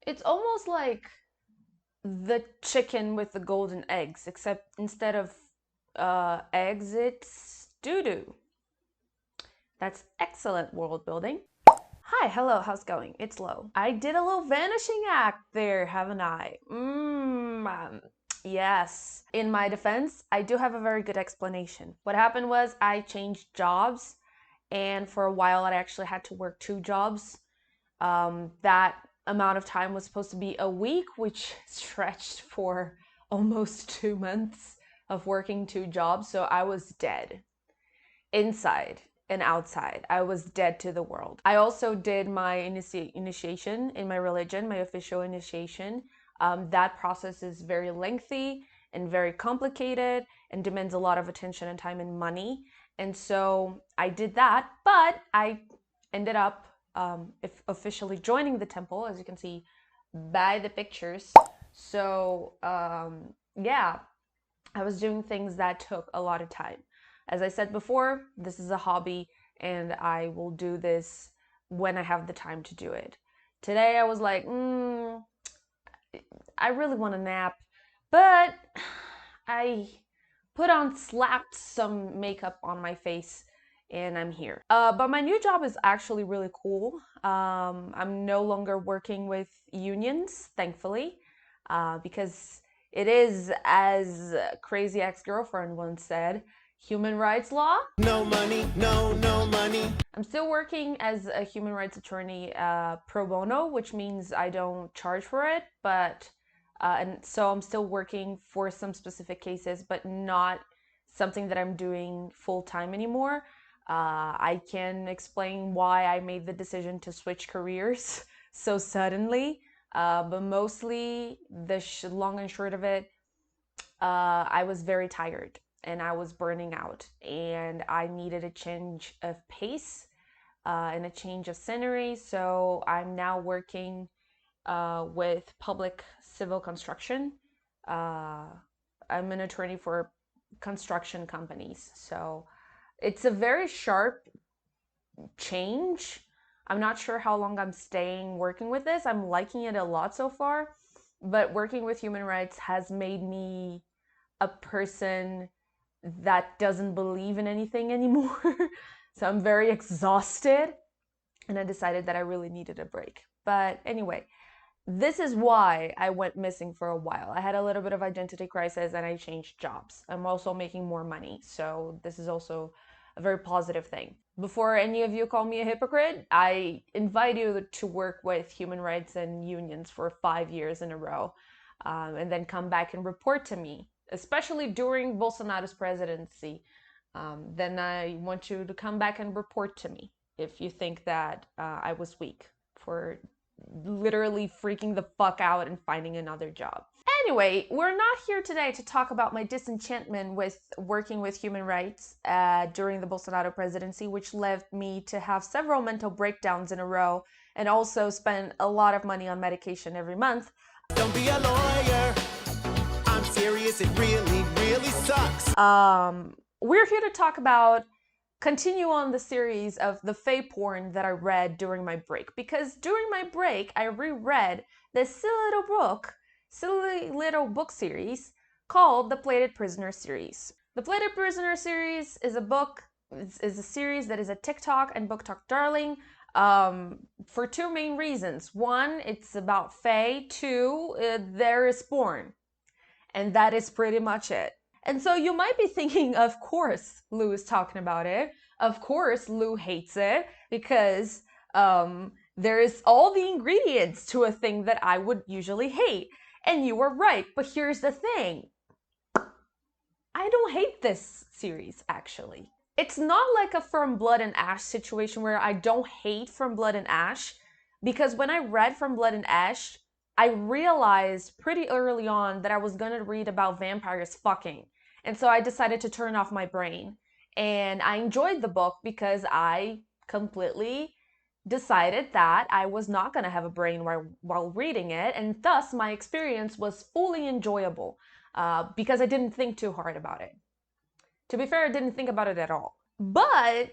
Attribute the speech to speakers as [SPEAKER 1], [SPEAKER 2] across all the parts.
[SPEAKER 1] It's almost like the chicken with the golden eggs, except instead of eggs, it's doo-doo. That's excellent world building. Hi, hello, how's it going? It's Lo. I did a little vanishing act there, haven't I? Yes. In my defense, I do have a very good explanation. What happened was I changed jobs, and for a while I actually had to work two jobs. That amount of time was supposed to be a week, which stretched for almost 2 months of working two jobs. So I was dead inside and outside. I was dead to the world. I also did my initiation in my religion, my official initiation. That process is very lengthy and very complicated and demands a lot of attention and time and money. And so I did that, but I ended up officially joining the temple, as you can see by the pictures. So yeah, I was doing things that took a lot of time. As I said before, this is a hobby and I will do this when I have the time to do it. Today I was like, I really want a nap, but I slapped some makeup on my face and I'm here. But my new job is actually really cool. I'm no longer working with unions, thankfully, because it is, as Crazy Ex-Girlfriend once said, human rights law.
[SPEAKER 2] No money, no money.
[SPEAKER 1] I'm still working as a human rights attorney pro bono, which means I don't charge for it, but and so I'm still working for some specific cases, but not something that I'm doing full time anymore. I can explain why I made the decision to switch careers so suddenly, but mostly the long and short of it, I was very tired and I was burning out and I needed a change of pace and a change of scenery. So I'm now working with public civil construction. I'm an attorney for construction companies. So it's a very sharp change. I'm not sure how long I'm staying working with this. I'm liking it a lot so far, but working with human rights has made me a person that doesn't believe in anything anymore. So I'm very exhausted and I decided that I really needed a break. But anyway, this is why I went missing for a while. I had a little bit of identity crisis and I changed jobs. I'm also making more money, so this is also a very positive thing. Before any of you call me a hypocrite, I invite you to work with human rights and unions for 5 years in a row, and then come back and report to me, especially during Bolsonaro's presidency. Then I want you to come back and report to me if you think that I was weak for literally freaking the fuck out and finding another job. Anyway, we're not here today to talk about my disenchantment with working with human rights during the Bolsonaro presidency, which led me to have several mental breakdowns in a row and also spend a lot of money on medication every month.
[SPEAKER 2] Don't be a lawyer. I'm serious, it really sucks.
[SPEAKER 1] We're here to talk about continue on the series of the fae porn that I read during my break, because during my break I reread this silly little book series called the Plated Prisoner series. The Plated Prisoner series is a series that is a TikTok and BookTok darling for two main reasons. One, it's about fae. Two, there is porn, and that is pretty much it. And so you might be thinking, of course, Lou is talking about it. Of course, Lou hates it because there is all the ingredients to a thing that I would usually hate. And you were right, but here's the thing. I don't hate this series, actually. It's not like a From Blood and Ash situation where I don't hate From Blood and Ash, because when I read From Blood and Ash, I realized pretty early on that I was going to read about vampires fucking. And so I decided to turn off my brain. And I enjoyed the book because I completely decided that I was not going to have a brain while reading it. And thus, my experience was fully enjoyable because I didn't think too hard about it. To be fair, I didn't think about it at all. But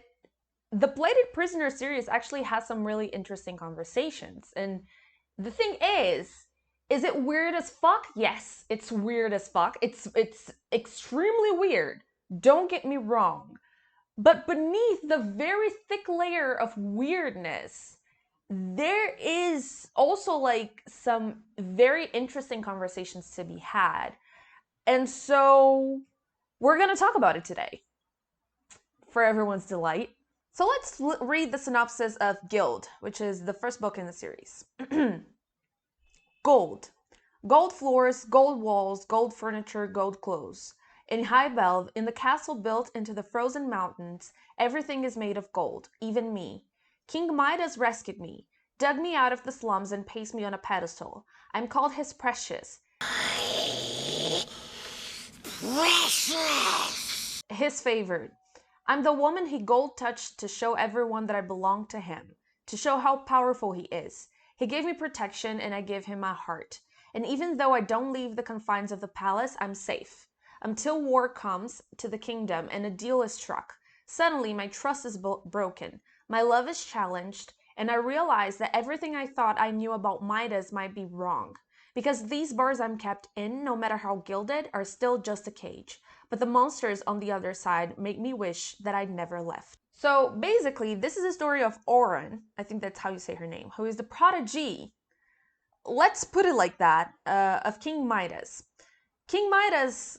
[SPEAKER 1] the Plated Prisoner series actually has some really interesting conversations. And The thing is it weird as fuck? Yes, it's weird as fuck. It's extremely weird. Don't get me wrong. But beneath the very thick layer of weirdness, there is also like some very interesting conversations to be had. And so we're going to talk about it today for everyone's delight. So let's read the synopsis of GILD, which is the first book in the series. Gold. Gold floors, gold walls, gold furniture, gold clothes. In High Belv, in the castle built into the frozen mountains, everything is made of gold, even me. King Midas rescued me, dug me out of the slums and placed me on a pedestal. I'm called his precious. Precious! His favored. I'm the woman he gold touched to show everyone that I belong to him, to show how powerful he is. He gave me protection and I give him my heart. And even though I don't leave the confines of the palace, I'm safe. Until war comes to the kingdom and a deal is struck. Suddenly my trust is broken. My love is challenged, and I realize that everything I thought I knew about Midas might be wrong. Because these bars I'm kept in, no matter how gilded, are still just a cage. But the monsters on the other side make me wish that I'd never left. So basically, this is a story of Oren, I think that's how you say her name, who is the prodigy, let's put it like that, of King Midas. King Midas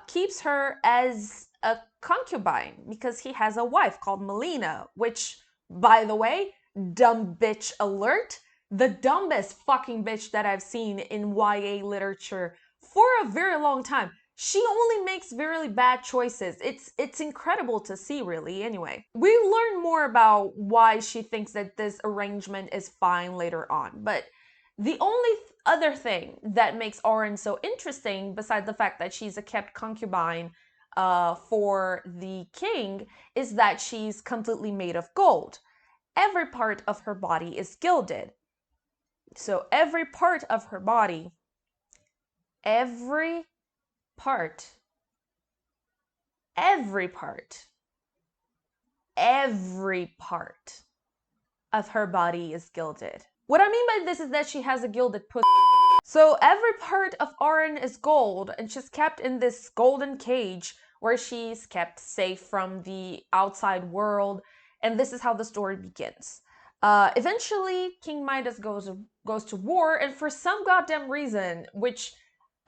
[SPEAKER 1] keeps her as a concubine because he has a wife called Melina, which, by the way, dumb bitch alert, the dumbest fucking bitch that I've seen in YA literature for a very long time. She only makes very bad choices. It's incredible to see, really, anyway. We learn more about why she thinks that this arrangement is fine later on, but the only other thing that makes Oren so interesting, besides the fact that she's a kept concubine for the king, is that she's completely made of gold. Every part of her body is gilded. So every part of her body, every part of her body is gilded. What I mean by this is that she has a gilded pussy. So every part of Oren is gold, and she's kept in this golden cage where she's kept safe from the outside world, and this is how the story begins. Eventually, King Midas goes to war, and for some goddamn reason, which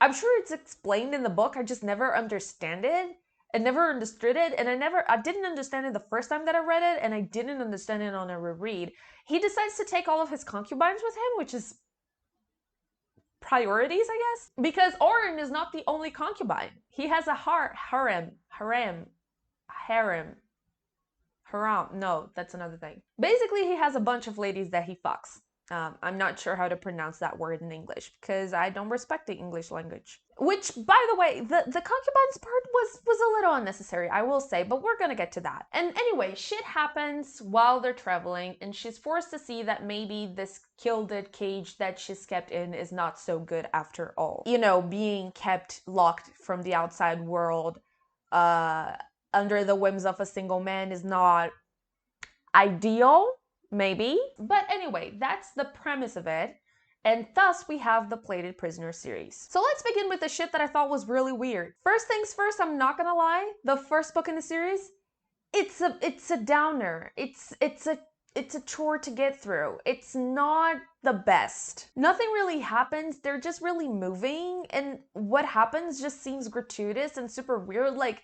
[SPEAKER 1] I'm sure it's explained in the book, I just never understand it. I never understood it, and I didn't understand it the first time that I read it, and I didn't understand it on a reread. He decides to take all of his concubines with him, which is priorities, I guess? Because Oren is not the only concubine. He has a harem. No, that's another thing. Basically, he has a bunch of ladies that he fucks. I'm not sure how to pronounce that word in English because I don't respect the English language. Which, by the way, the concubines part was a little unnecessary, I will say, but we're gonna get to that. And anyway, shit happens while they're traveling, and she's forced to see that maybe this gilded cage that she's kept in is not so good after all. You know, being kept locked from the outside world, under the whims of a single man is not ideal. Maybe. But anyway, that's the premise of it. And thus we have the Plated Prisoner series. So let's begin with the shit that I thought was really weird. First things first, I'm not gonna lie, the first book in the series, it's a downer. It's a chore to get through. It's not the best. Nothing really happens. They're just really moving, and what happens just seems gratuitous and super weird. Like,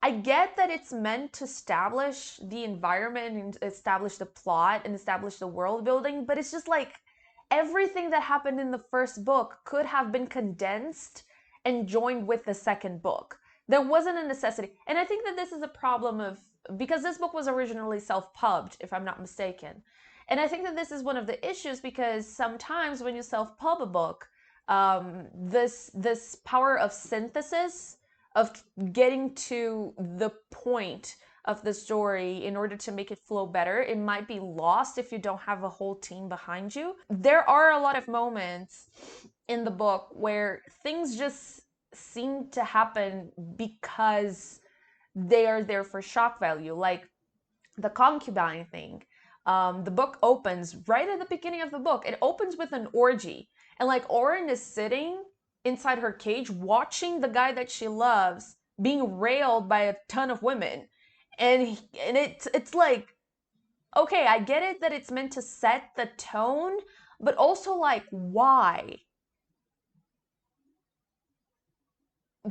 [SPEAKER 1] I get that it's meant to establish the environment and establish the plot and establish the world building, but it's just like everything that happened in the first book could have been condensed and joined with the second book. There wasn't a necessity. And I think that this is a problem of, because this book was originally self-pubbed, if I'm not mistaken. And I think that this is one of the issues because sometimes when you self-pub a book, this power of synthesis, of getting to the point of the story in order to make it flow better, it might be lost if you don't have a whole team behind you. There are a lot of moments in the book where things just seem to happen because they are there for shock value, like the concubine thing. the book opens right at the beginning of the book. It opens with an orgy. And like Oren is sitting inside her cage watching the guy that she loves being railed by a ton of women. And it's like, okay, I get it that it's meant to set the tone, but also like, why?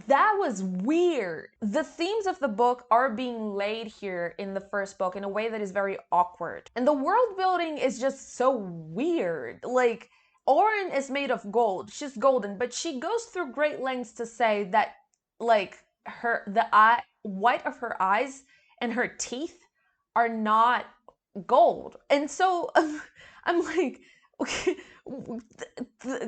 [SPEAKER 1] That was weird. The themes of the book are being laid here in the first book in a way that is very awkward. And the world building is just so weird. Like, Oren is made of gold. She's golden, but she goes through great lengths to say that, like, the white of her eyes and her teeth are not gold. And so I'm like, okay,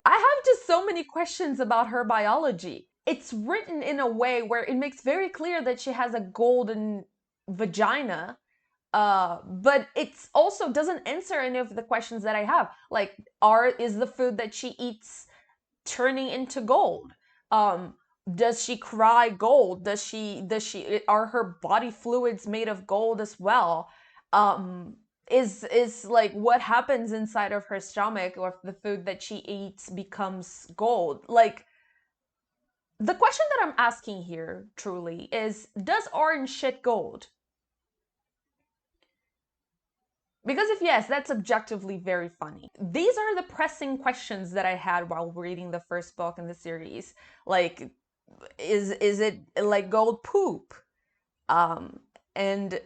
[SPEAKER 1] I have just so many questions about her biology. It's written in a way where it makes very clear that she has a golden vagina, but it's also doesn't answer any of the questions that I have. Like, is the food that she eats turning into gold? Does she cry gold? Are her body fluids made of gold as well? Is like what happens inside of her stomach or if the food that she eats becomes gold? Like, the question that I'm asking here, truly, is does orange shit gold? Because if yes, that's objectively very funny. These are the pressing questions that I had while reading the first book in the series. Like, is it like gold poop? And,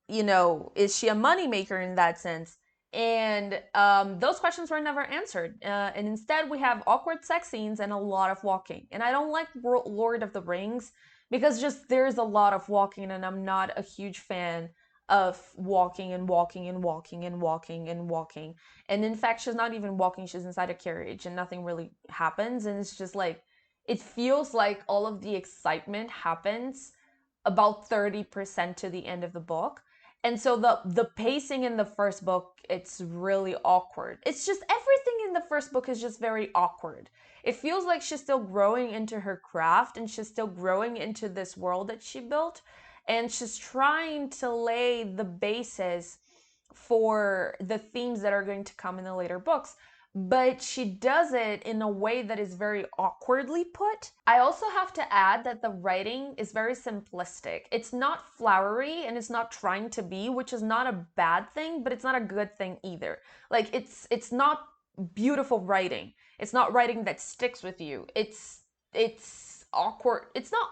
[SPEAKER 1] you know, is she a moneymaker in that sense? And those questions were never answered. And instead, we have awkward sex scenes and a lot of walking. And I don't like Lord of the Rings because just there's a lot of walking, and I'm not a huge fan of walking and walking and walking and walking and walking. And in fact, she's not even walking, she's inside a carriage and nothing really happens. And it's just like, it feels like all of the excitement happens about 30% to the end of the book. And so the pacing in the first book, it's really awkward. It's just everything in the first book is just very awkward. It feels like she's still growing into her craft and she's still growing into this world that she built. And she's trying to lay the basis for the themes that are going to come in the later books. But she does it in a way that is very awkwardly put. I also have to add that the writing is very simplistic. It's not flowery and it's not trying to be, which is not a bad thing, but it's not a good thing either. Like, it's not beautiful writing. It's not writing that sticks with you. It's awkward. It's not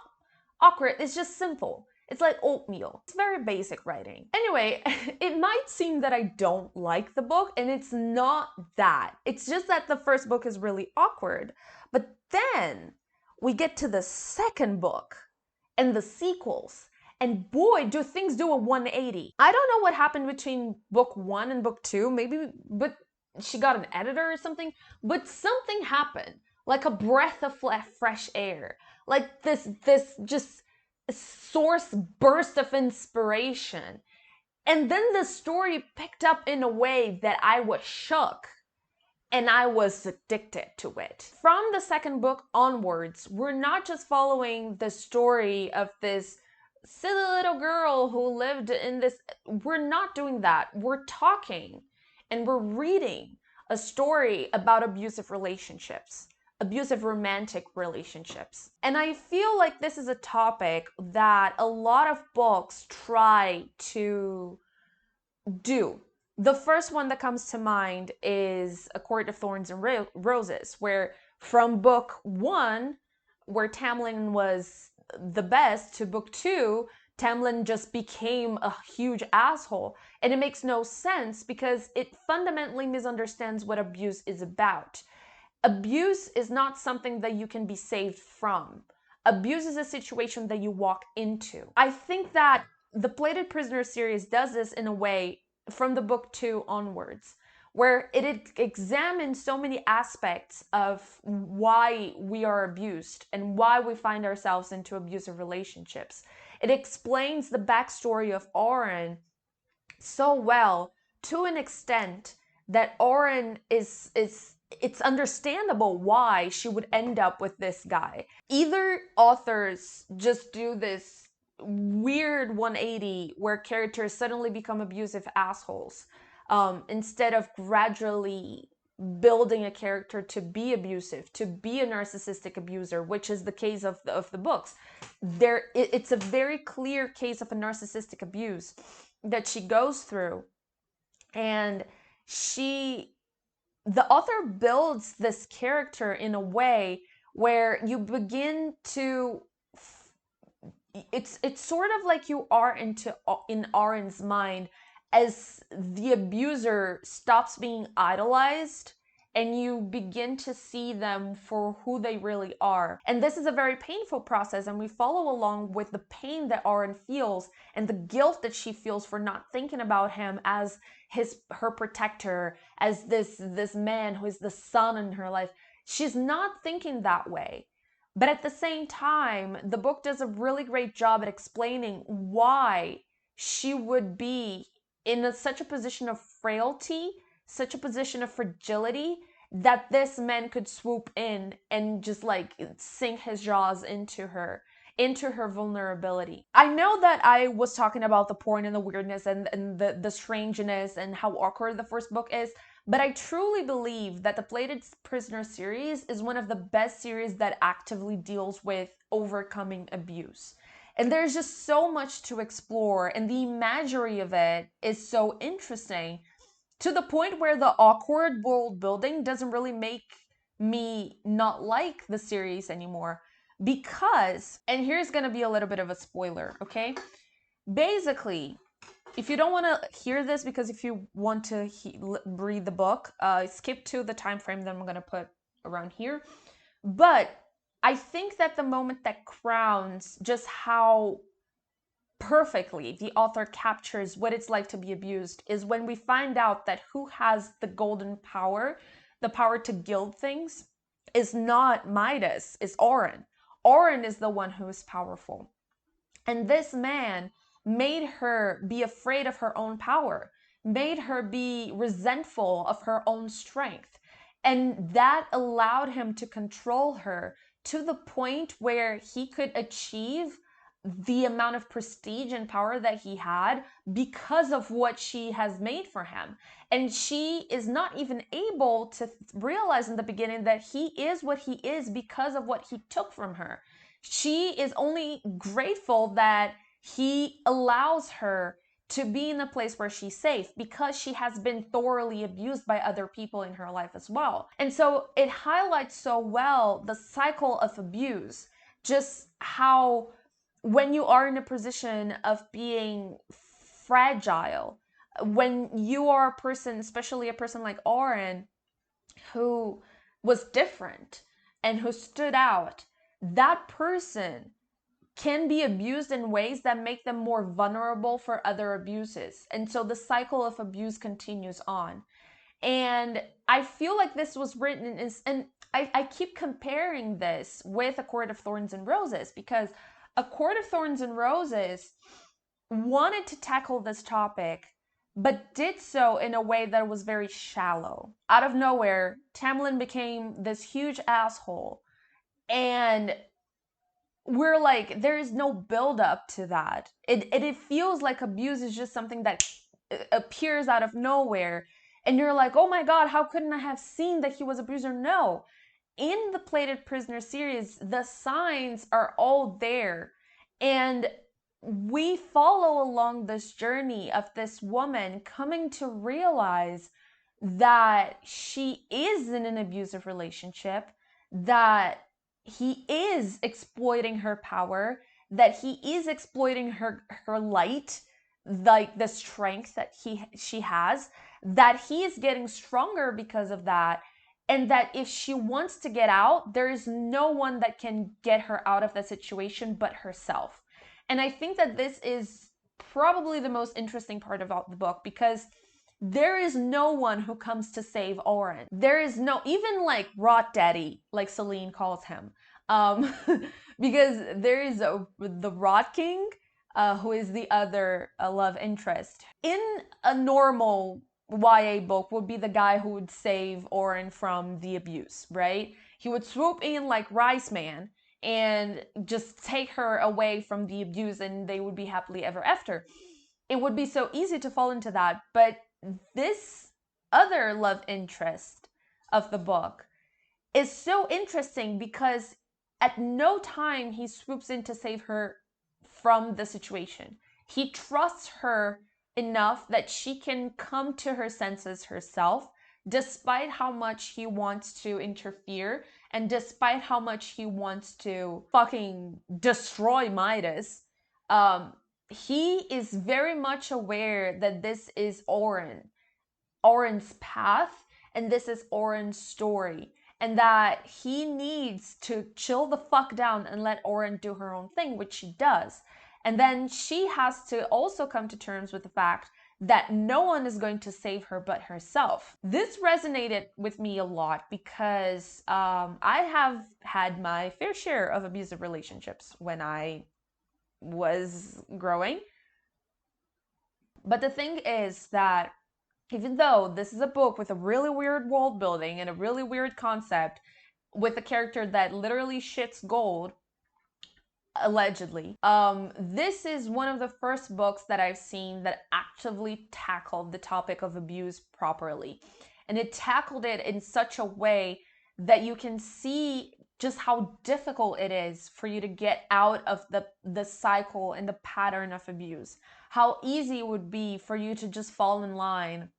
[SPEAKER 1] awkward, it's just simple. It's like oatmeal. It's very basic writing. Anyway, it might seem that I don't like the book, and it's not that. It's just that the first book is really awkward. But then we get to the second book and the sequels, and boy, do things do a 180. I don't know what happened between book 1 and book 2, maybe, but she got an editor or something, but something happened, like a breath of fresh air, like this just source burst of inspiration. And then the story picked up in a way that I was shook and I was addicted to it. From the second book onwards, we're not just following the story of this silly little girl who lived in this. We're not doing that. We're talking and we're reading a story about abusive relationships. Abusive romantic relationships. And I feel like this is a topic that a lot of books try to do. The first one that comes to mind is A Court of Thorns and Roses, where from book 1, where Tamlin was the best, to book 2, Tamlin just became a huge asshole. And it makes no sense because it fundamentally misunderstands what abuse is about. Abuse is not something that you can be saved from. Abuse is a situation that you walk into. I think that the Plated Prisoner series does this in a way from the book 2 onwards, where it examines so many aspects of why we are abused and why we find ourselves into abusive relationships. It explains the backstory of Oren so well, to an extent that Oren it's understandable why she would end up with this guy. Either authors just do this weird 180 where characters suddenly become abusive assholes, instead of gradually building a character to be abusive, to be a narcissistic abuser, which is the case of the books. It's a very clear case of a narcissistic abuse that she goes through, and the author builds this character in a way where you begin to, it's sort of like you are in Aren's mind as the abuser stops being idolized and you begin to see them for who they really are. And this is a very painful process, and we follow along with the pain that Aren feels and the guilt that she feels for not thinking about him as her protector, as this man who is the sun in her life. She's not thinking that way. But at the same time, the book does a really great job at explaining why she would be in such a position of frailty, such a position of fragility, that this man could swoop in and just like sink his jaws into her vulnerability. I know that I was talking about the porn and the weirdness and the strangeness and how awkward the first book is, but I truly believe that the Plated Prisoner series is one of the best series that actively deals with overcoming abuse. And there's just so much to explore, and the imagery of it is so interesting, to the point where the awkward world building doesn't really make me not like the series anymore. Because, and here's gonna be a little bit of a spoiler, okay? Basically, if you don't want to hear this, because if you want to read the book, skip to the time frame that I'm gonna put around here. But I think that the moment that crowns just how perfectly the author captures what it's like to be abused is when we find out that who has the golden power, the power to gild things, is not Midas, is Aren. Aren is the one who is powerful. And this man made her be afraid of her own power, made her be resentful of her own strength. And that allowed him to control her to the point where he could achieve the amount of prestige and power that he had because of what she has made for him. And she is not even able to realize in the beginning that he is what he is because of what he took from her. She is only grateful that he allows her to be in a place where she's safe because she has been thoroughly abused by other people in her life as well. And so it highlights so well the cycle of abuse, just how when you are in a position of being fragile, when you are a person, especially a person like Aren, who was different and who stood out, that person can be abused in ways that make them more vulnerable for other abuses. And so the cycle of abuse continues on. And I feel like this was written and I keep comparing this with A Court of Thorns and Roses, because A Court of Thorns and Roses wanted to tackle this topic, but did so in a way that was very shallow. Out of nowhere, Tamlin became this huge asshole, and we're like, there is no build up to that. It feels like abuse is just something that appears out of nowhere, and you're like, oh my god, how couldn't I have seen that he was an abuser? No. In the Plated Prisoner series, the signs are all there, and we follow along this journey of this woman coming to realize that she is in an abusive relationship, that he is exploiting her power, that he is exploiting her light, like the strength that she has, that he is getting stronger because of that, and that if she wants to get out, there is no one that can get her out of the situation but herself. And I think that this is probably the most interesting part about the book, because there is no one who comes to save Oren. There is no, even like Rot Daddy, like Celine calls him. Because there is the Rot King, who is the other love interest. In a normal YA book would be the guy who would save Oren from the abuse, right? He would swoop in like Rice Man and just take her away from the abuse, and they would be happily ever after. It would be so easy to fall into that, but this other love interest of the book is so interesting because at no time he swoops in to save her from the situation. He trusts her enough that she can come to her senses herself, despite how much he wants to interfere and despite how much he wants to fucking destroy Midas. He is very much aware that this is Oren's path, and this is Oren's story, and that he needs to chill the fuck down and let Oren do her own thing, which she does. And then she has to also come to terms with the fact that no one is going to save her but herself. This resonated with me a lot because I have had my fair share of abusive relationships when I was growing. But the thing is that even though this is a book with a really weird world building and a really weird concept, with a character that literally shits gold, allegedly, this is one of the first books that I've seen that actively tackled the topic of abuse properly. And it tackled it in such a way that you can see just how difficult it is for you to get out of the cycle and the pattern of abuse. How easy it would be for you to just fall in line,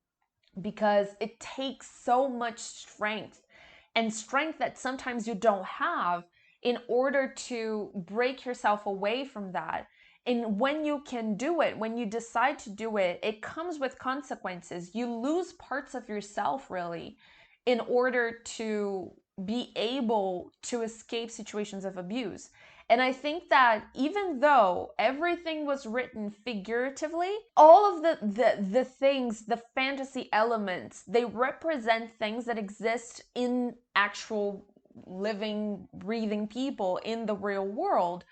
[SPEAKER 1] because it takes so much strength, and strength that sometimes you don't have, in order to break yourself away from that. And when you can do it, when you decide to do it, it comes with consequences. You lose parts of yourself, really, in order to be able to escape situations of abuse. And I think that even though everything was written figuratively, all of the things, the fantasy elements, they represent things that exist in actual living, breathing people in the real world.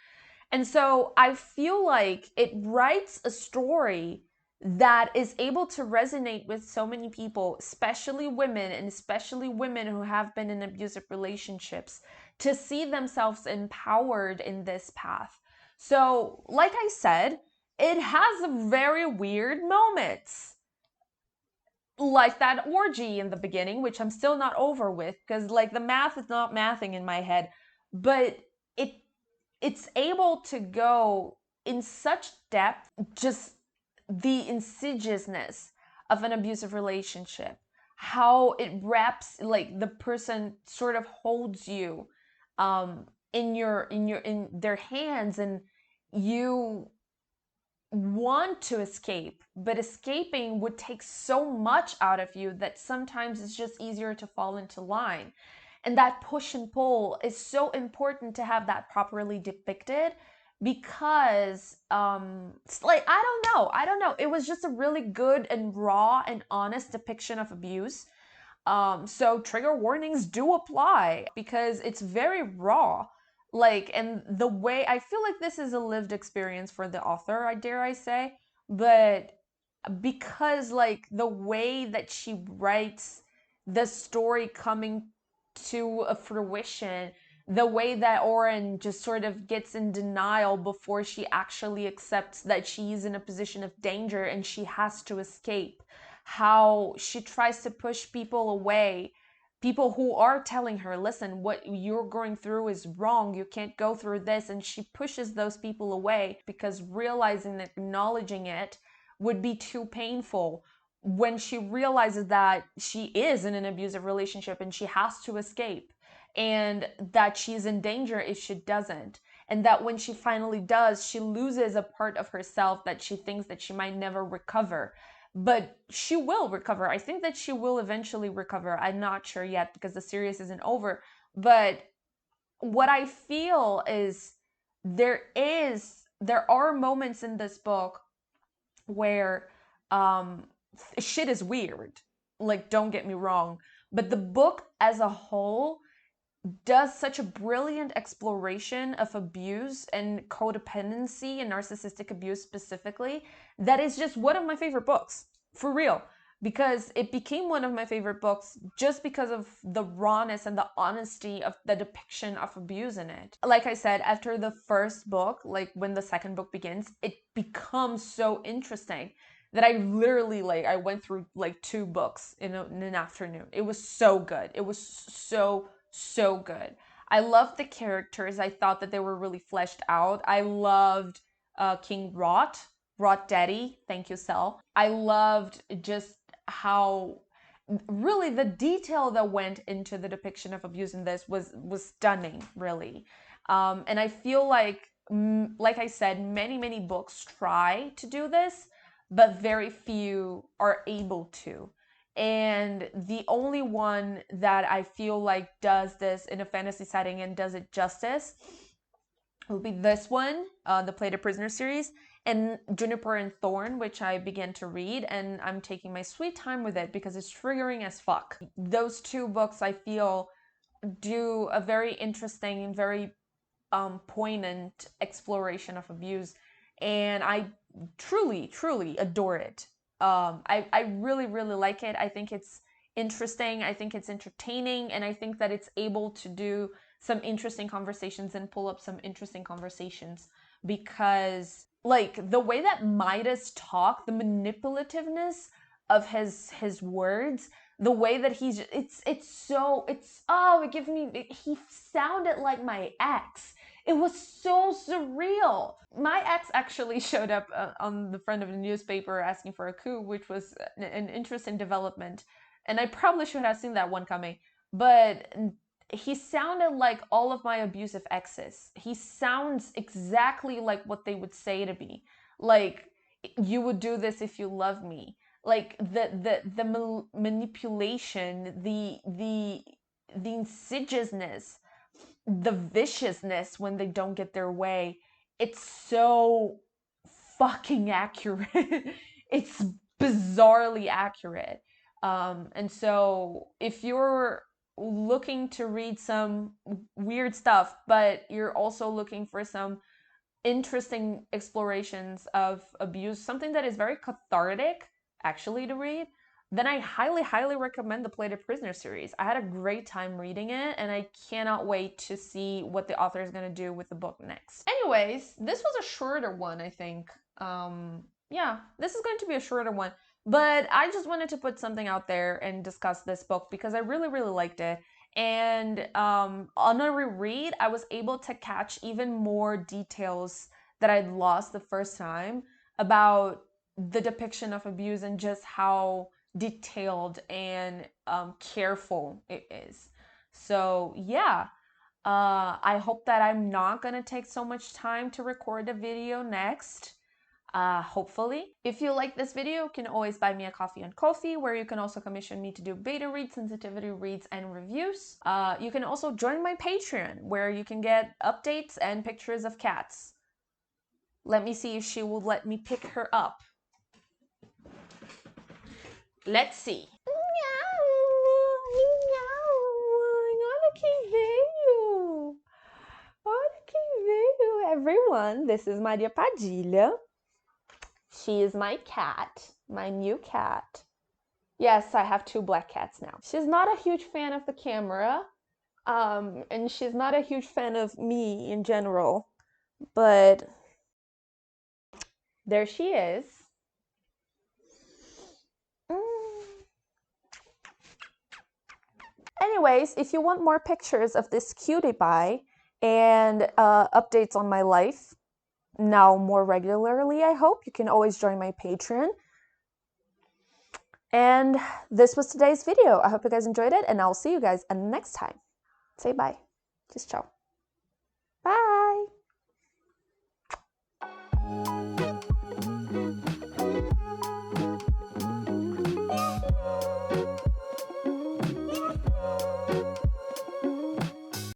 [SPEAKER 1] And so I feel like it writes a story that is able to resonate with so many people, especially women, and especially women who have been in abusive relationships, to see themselves empowered in this path. So, like I said, it has very weird moments. Like that orgy in the beginning, which I'm still not over with, because like the math is not mathing in my head, but it's able to go in such depth, just the insidiousness of an abusive relationship, how it wraps, like the person sort of holds you in their hands, and you want to escape, but escaping would take so much out of you that sometimes it's just easier to fall into line. And that push and pull is so important to have that properly depicted, because it's like I don't know, it was just a really good and raw and honest depiction of abuse. So trigger warnings do apply because it's very raw. Like, and the way I feel like this is a lived experience for the author, I dare I say, but because like the way that she writes the story coming to a fruition, the way that Oren just sort of gets in denial before she actually accepts that she's in a position of danger and she has to escape, how she tries to push people away, people who are telling her, listen, what you're going through is wrong, you can't go through this, and she pushes those people away because realizing that acknowledging it would be too painful. When she realizes that she is in an abusive relationship and she has to escape, and that she's in danger if she doesn't, and that when she finally does, she loses a part of herself that she thinks that she might never recover. But she will recover. I think that she will eventually recover. I'm not sure yet because the series isn't over. But what I feel is there are moments in this book where shit is weird. Like, don't get me wrong. But the book as a whole does such a brilliant exploration of abuse and codependency and narcissistic abuse specifically, that is just one of my favorite books, for real. Because it became one of my favorite books just because of the rawness and the honesty of the depiction of abuse in it. Like I said, after the first book, like when the second book begins, it becomes so interesting that I literally like I went through like 2 books in an afternoon. It was so good. It was so good. I loved the characters. I thought that they were really fleshed out. I loved King Rot Daddy. Thank you, Cell. I loved just how really the detail that went into the depiction of abuse in this was stunning, really. And I feel like I said, many books try to do this, but very few are able to. And the only one that I feel like does this in a fantasy setting and does it justice will be this one, the Play the Prisoner series, and Juniper and Thorn, which I began to read, and I'm taking my sweet time with it because it's triggering as fuck. Those 2 books, I feel, do a very interesting and very poignant exploration of abuse, and I truly adore it. I really like it. I think it's interesting. I think it's entertaining, and I think that it's able to do some interesting conversations and pull up some interesting conversations because like the way that Midas talked, the manipulativeness of his words, the way that he's it gives me he sounded like my ex. It was so surreal. My ex actually showed up on the front of the newspaper asking for a coup, which was an interesting development, and I probably should have seen that one coming. But he sounded like all of my abusive exes. He sounds exactly like what they would say to me. Like, you would do this if you love me. Like the manipulation, the insidiousness, the viciousness when they don't get their way. It's so fucking accurate. It's bizarrely accurate. And so if you're looking to read some weird stuff, but you're also looking for some interesting explorations of abuse, something that is very cathartic actually to read, then I highly recommend the Play the Prisoner series. I had a great time reading it, and I cannot wait to see what the author is going to do with the book next. Anyways, this was a shorter one, I think. Yeah, this is going to be a shorter one, but I just wanted to put something out there and discuss this book because I really liked it. And on a reread, I was able to catch even more details that I'd lost the first time about the depiction of abuse and just how detailed and careful it is. So yeah, I hope that I'm not gonna take so much time to record a video next. Hopefully. If you like this video, you can always buy me a coffee on Ko-fi, where you can also commission me to do beta reads, sensitivity reads, and reviews. You can also join my Patreon, where you can get updates and pictures of cats. Let me see if she will let me pick her up. Let's see. Olha quem veio! Olha quem veio! Everyone, this is Maria Padilha. She is my cat, my new cat. Yes, I have 2 black cats now. She's not a huge fan of the camera, and she's not a huge fan of me in general, but there she is. Anyways, if you want more pictures of this cutie pie and updates on my life, now more regularly, I hope, you can always join my Patreon. And this was today's video. I hope you guys enjoyed it, and I'll see you guys next time. Say bye. Just ciao.